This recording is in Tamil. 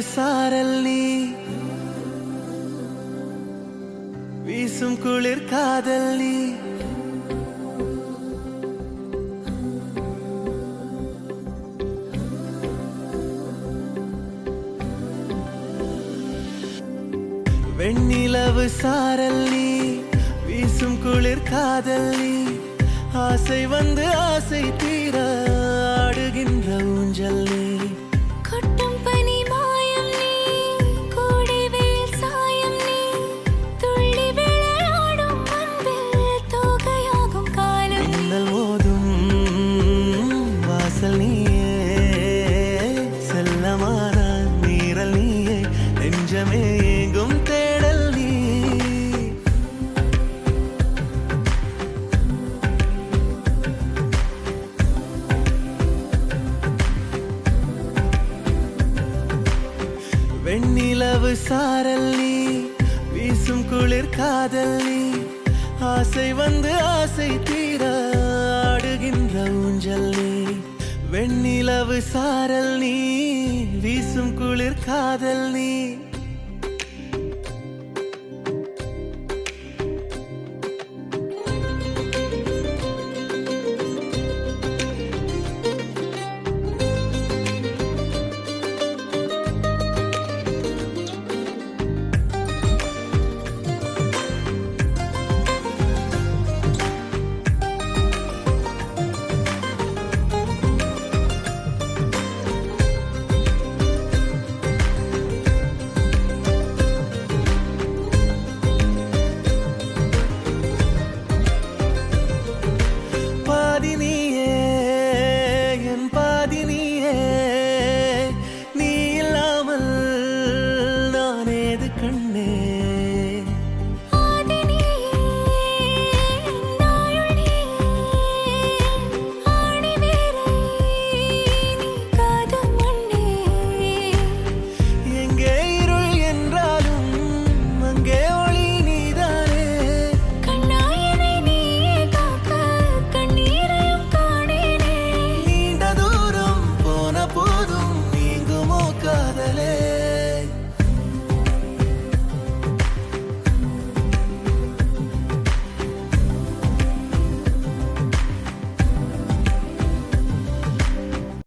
சாரல் நீ வீசும் குளிர் காதல் நீ வெண்ணிலவு சாரல் நீ வீசும் குளிர் காதல் நீ ஆசை வந்து ஆசை தீர ஆடுகின்ற ஊஞ்சல் நீ கொட்டும் பனி மாயம் நீ கோடை வெயில் சாயம் நீ துள்ளி விளையாடும் அன்பில் தோகையாகும் காலம் மின்னல் மோதும் வாசல் நீயே செல்லமான நீரல் நீயே நெஞ்சமே எங்கும் தேடல் நீ வெண்ணிலவு சாரல் நீ வீசும் குளிர் காதல் நீ ஆசை வந்து ஆசை தீர ஆடுகின்ற ஊஞ்சல் நீ வெண்ணிலவு சாரல் நீ வீசும் குளிர் காதல் நீ பாதினியே என் பாதினியே நீ இல்லாமல் நான் ஏது கண்ணே